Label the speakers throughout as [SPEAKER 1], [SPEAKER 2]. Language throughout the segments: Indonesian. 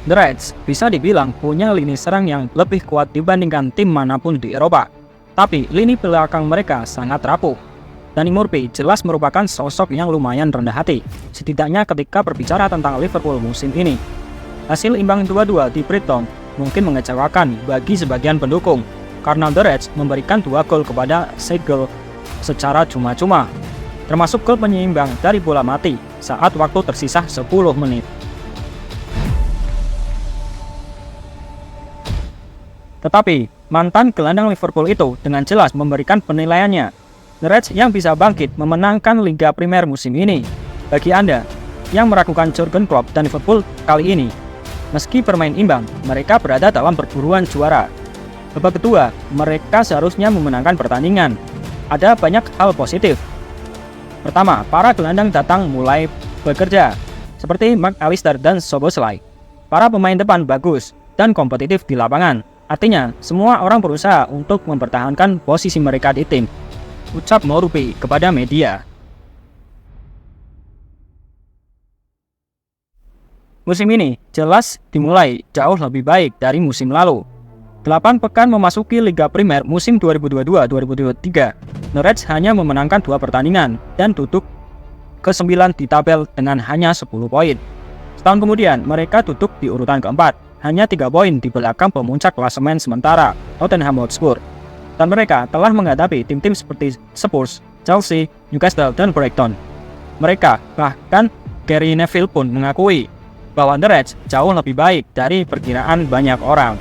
[SPEAKER 1] The Reds bisa dibilang punya lini serang yang lebih kuat dibandingkan tim manapun di Eropa. Tapi lini belakang mereka sangat rapuh. Danny Murphy jelas merupakan sosok yang lumayan rendah hati, setidaknya ketika berbicara tentang Liverpool musim ini. Hasil imbang 2-2 di Brighton mungkin mengecewakan bagi sebagian pendukung, karena The Reds memberikan 2 gol kepada Seagull secara cuma-cuma, termasuk gol penyeimbang dari bola mati saat waktu tersisa 10 menit. Tetapi, mantan gelandang Liverpool itu dengan jelas memberikan penilaiannya. The Reds yang bisa bangkit memenangkan Liga Primer musim ini. Bagi Anda yang meragukan Jurgen Klopp dan Liverpool kali ini, meski bermain imbang, mereka berada dalam perburuan juara. Babak kedua, mereka seharusnya memenangkan pertandingan. Ada banyak hal positif. Pertama, para gelandang datang mulai bekerja, seperti McAllister dan Szoboszlai. Para pemain depan bagus dan kompetitif di lapangan. Artinya, semua orang berusaha untuk mempertahankan posisi mereka di tim, ucap Murphy kepada media. Musim ini jelas dimulai jauh lebih baik dari musim lalu. 8 pekan memasuki Liga Primer musim 2022-2023, The Reds hanya memenangkan 2 pertandingan dan duduk ke-9 di tabel dengan hanya 10 poin. Setahun kemudian, mereka duduk di urutan keempat, hanya 3 poin di belakang pemuncak klasemen sementara, Tottenham Hotspur. Dan mereka telah menghadapi tim-tim seperti Spurs, Chelsea, Newcastle, dan Brighton. Mereka, bahkan Gary Neville pun mengakui bahwa The Reds jauh lebih baik dari perkiraan banyak orang.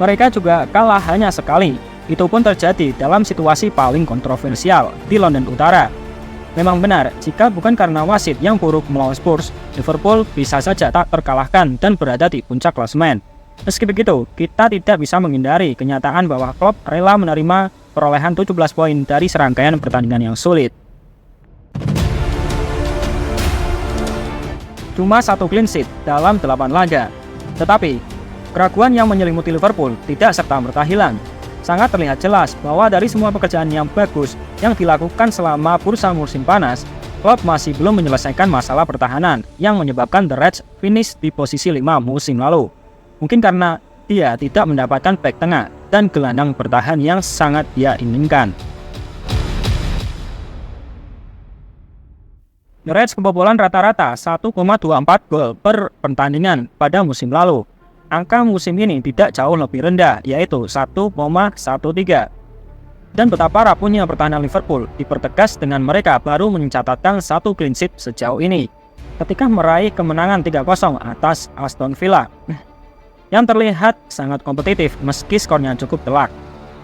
[SPEAKER 1] Mereka juga kalah hanya sekali. Itu pun terjadi dalam situasi paling kontroversial di London Utara. Memang benar, jika bukan karena wasit yang buruk melawan Spurs, Liverpool bisa saja tak terkalahkan dan berada di puncak klasemen. Meski begitu, kita tidak bisa menghindari kenyataan bahwa Klopp rela menerima perolehan 17 poin dari serangkaian pertandingan yang sulit. Cuma 1 clean sheet dalam 8 laga. Tetapi, keraguan yang menyelimuti Liverpool tidak serta-merta hilang. Sangat terlihat jelas bahwa dari semua pekerjaan yang bagus yang dilakukan selama bursa musim panas, Klopp masih belum menyelesaikan masalah pertahanan yang menyebabkan The Reds finish di posisi 5 musim lalu. Mungkin karena dia tidak mendapatkan bek tengah dan gelandang bertahan yang sangat dia inginkan. The Reds kebobolan rata-rata 1,24 gol per pertandingan pada musim lalu. Angka musim ini tidak jauh lebih rendah, yaitu 1,13. Dan betapa rapuhnya pertahanan Liverpool dipertegas dengan mereka baru mencatatkan 1 clean sheet sejauh ini, ketika meraih kemenangan 3-0 atas Aston Villa, yang terlihat sangat kompetitif meski skornya cukup telak.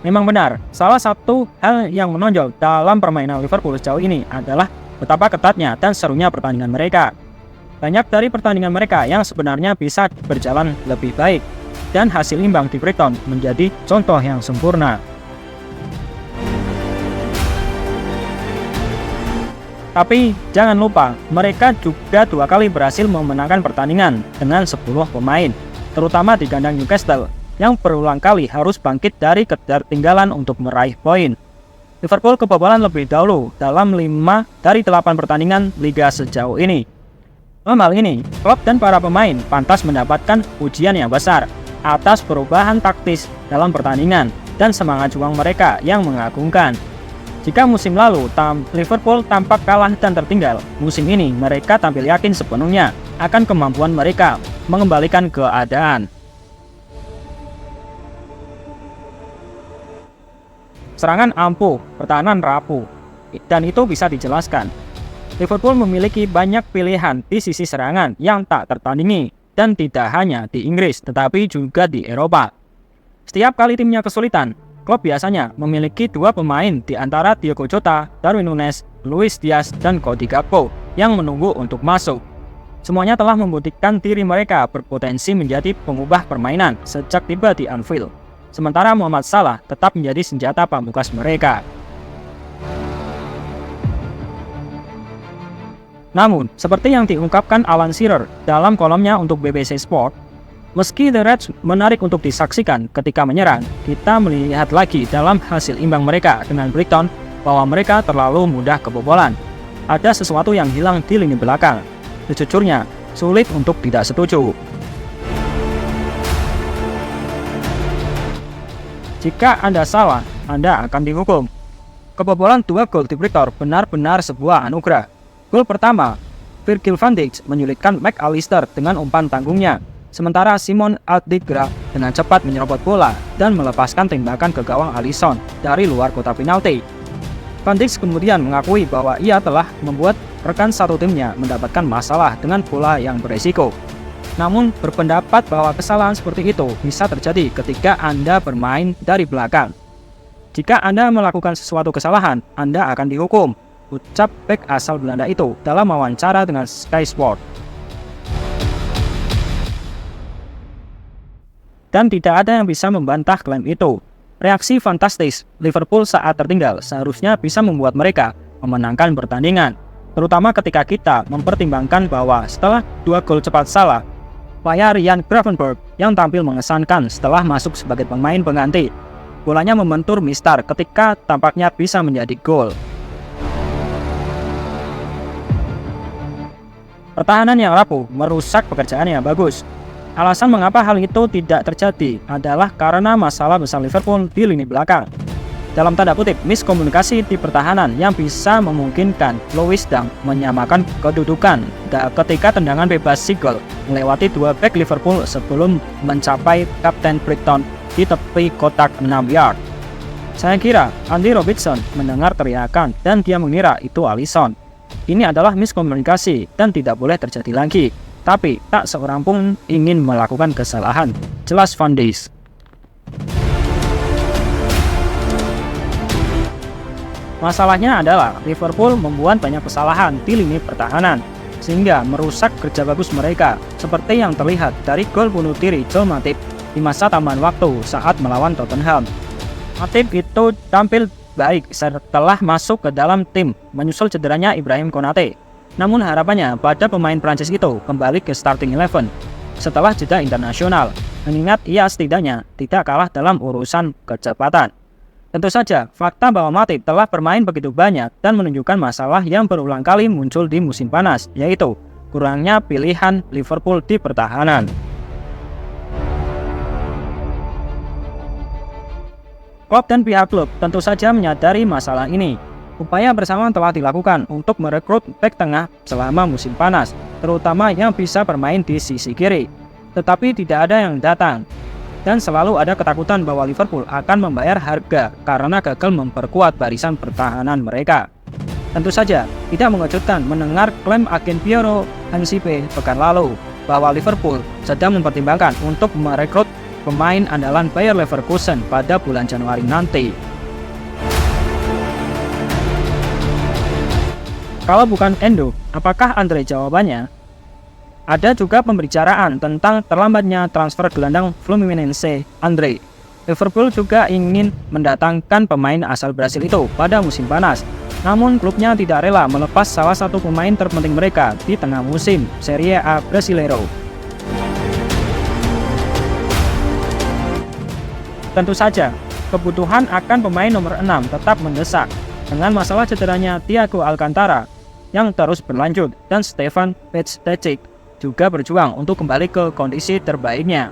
[SPEAKER 1] Memang benar, salah satu hal yang menonjol dalam permainan Liverpool sejauh ini adalah betapa ketatnya dan serunya pertandingan mereka. Banyak dari pertandingan mereka yang sebenarnya bisa berjalan lebih baik, dan hasil imbang di Brighton menjadi contoh yang sempurna. Tapi jangan lupa, mereka juga 2 kali berhasil memenangkan pertandingan dengan 10 pemain, terutama di kandang Newcastle, yang berulang kali harus bangkit dari ketertinggalan untuk meraih poin. Liverpool kebobolan lebih dahulu dalam 5 dari 8 pertandingan Liga sejauh ini. Dalam hal ini, Klopp dan para pemain pantas mendapatkan pujian yang besar atas perubahan taktis dalam pertandingan dan semangat juang mereka yang mengagumkan. Jika musim lalu Liverpool tampak kalah dan tertinggal, musim ini mereka tampil yakin sepenuhnya akan kemampuan mereka mengembalikan keadaan. Serangan ampuh, pertahanan rapuh, dan itu bisa dijelaskan. Liverpool memiliki banyak pilihan di sisi serangan yang tak tertandingi, dan tidak hanya di Inggris tetapi juga di Eropa. Setiap kali timnya kesulitan, Klopp biasanya memiliki 2 pemain di antara Diogo Jota, Darwin Núñez, Luis Diaz, dan Cody Gakpo yang menunggu untuk masuk. Semuanya telah membuktikan diri mereka berpotensi menjadi pengubah permainan sejak tiba di Anfield. Sementara Mohamed Salah tetap menjadi senjata pamungkas mereka. Namun, seperti yang diungkapkan Alan Shearer dalam kolomnya untuk BBC Sport, meski The Reds menarik untuk disaksikan ketika menyerang, kita melihat lagi dalam hasil imbang mereka dengan Brighton bahwa mereka terlalu mudah kebobolan. ada sesuatu yang hilang di lini belakang. Sejujurnya, sulit untuk tidak setuju. Jika Anda salah, Anda akan dihukum. Kebobolan 2 gol di Brighton benar-benar sebuah anugerah. Gol pertama, Virgil van Dijk menyulitkan McAllister dengan umpan tanggungnya, sementara Simon Adingra dengan cepat menyerobot bola dan melepaskan tembakan ke gawang Alisson dari luar kotak penalti. Van Dijk kemudian mengakui bahwa ia telah membuat rekan satu timnya mendapatkan masalah dengan bola yang beresiko. Namun berpendapat bahwa kesalahan seperti itu bisa terjadi ketika Anda bermain dari belakang. Jika Anda melakukan sesuatu kesalahan, Anda akan dihukum, ucap bek asal Belanda itu dalam wawancara dengan Sky Sport. Dan tidak ada yang bisa membantah klaim itu. Reaksi fantastis Liverpool saat tertinggal seharusnya bisa membuat mereka memenangkan pertandingan, terutama ketika kita mempertimbangkan bahwa setelah 2 gol cepat salah, upaya Ryan Gravenberch yang tampil mengesankan setelah masuk sebagai pemain pengganti. Bolanya membentur mistar ketika tampaknya bisa menjadi gol. Pertahanan yang rapuh merusak pekerjaan yang bagus. Alasan mengapa hal itu tidak terjadi adalah karena masalah besar Liverpool di lini belakang. Dalam tanda kutip, miskomunikasi di pertahanan yang bisa memungkinkan Louis Dunk menyamakan kedudukan ketika tendangan bebas Sigel melewati 2 bek Liverpool sebelum mencapai Kapten Brighton di tepi kotak 6 yard. Saya kira Andy Robertson mendengar teriakan dan dia mengira itu Alisson. Ini adalah miskomunikasi dan tidak boleh terjadi lagi. Tapi tak seorang pun ingin melakukan kesalahan, jelas Van Dijk. Masalahnya adalah Liverpool membuat banyak kesalahan di lini pertahanan, sehingga merusak kerja bagus mereka, seperti yang terlihat dari gol bunuh diri Joel Matip di masa tambahan waktu saat melawan Tottenham. Matip itu tampil baik setelah masuk ke dalam tim, menyusul cederanya Ibrahim Konate. Namun harapannya pada pemain Prancis itu kembali ke starting 11 setelah jeda internasional, mengingat ia setidaknya tidak kalah dalam urusan kecepatan. Tentu saja, fakta bahwa Matip telah bermain begitu banyak dan menunjukkan masalah yang berulang kali muncul di musim panas, yaitu kurangnya pilihan Liverpool di pertahanan. Klopp dan pihak klub tentu saja menyadari masalah ini. Upaya bersama telah dilakukan untuk merekrut bek tengah selama musim panas, terutama yang bisa bermain di sisi kiri. Tetapi tidak ada yang datang. Dan selalu ada ketakutan bahwa Liverpool akan membayar harga karena gagal memperkuat barisan pertahanan mereka. Tentu saja, tidak mengejutkan mendengar klaim agen Piero Hansipe pekan lalu bahwa Liverpool sedang mempertimbangkan untuk merekrut pemain andalan Bayer Leverkusen pada bulan Januari nanti. Kalau bukan Endo, apakah Andre jawabannya? Ada juga pembicaraan tentang terlambatnya transfer gelandang Fluminense Andre. Liverpool juga ingin mendatangkan pemain asal Brasil itu pada musim panas. Namun klubnya tidak rela melepas salah satu pemain terpenting mereka di tengah musim Serie A Brasileiro. Tentu saja, kebutuhan akan pemain nomor 6 tetap mendesak dengan masalah cederanya Thiago Alcantara yang terus berlanjut dan Stefan Petešić juga berjuang untuk kembali ke kondisi terbaiknya.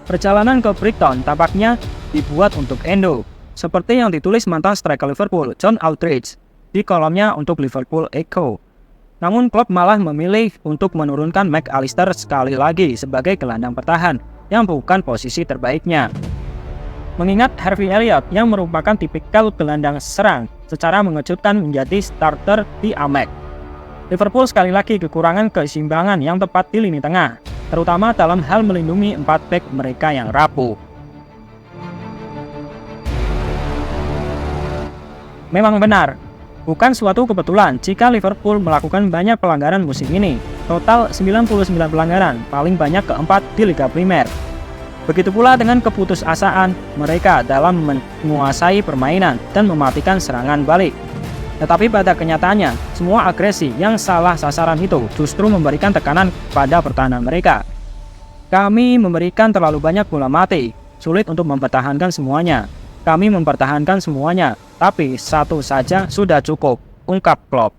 [SPEAKER 1] Perjalanan ke Brighton tampaknya dibuat untuk Endo, seperti yang ditulis mantan striker Liverpool John Aldridge di kolomnya untuk Liverpool Echo. Namun Klopp malah memilih untuk menurunkan McAllister sekali lagi sebagai gelandang bertahan yang bukan posisi terbaiknya. Mengingat Harvey Elliott yang merupakan tipikal gelandang serang secara mengejutkan menjadi starter di Ajax. Liverpool sekali lagi kekurangan keseimbangan yang tepat di lini tengah, terutama dalam hal melindungi 4 bek mereka yang rapuh. Memang benar, bukan suatu kebetulan jika Liverpool melakukan banyak pelanggaran musim ini, total 99 pelanggaran, paling banyak keempat di Liga Primer. Begitu pula dengan keputusasaan mereka dalam menguasai permainan dan mematikan serangan balik. Tetapi pada kenyataannya, semua agresi yang salah sasaran itu justru memberikan tekanan pada pertahanan mereka. Kami memberikan terlalu banyak bola mati, sulit untuk mempertahankan semuanya. Kami mempertahankan semuanya, tapi satu saja sudah cukup, ungkap Klopp.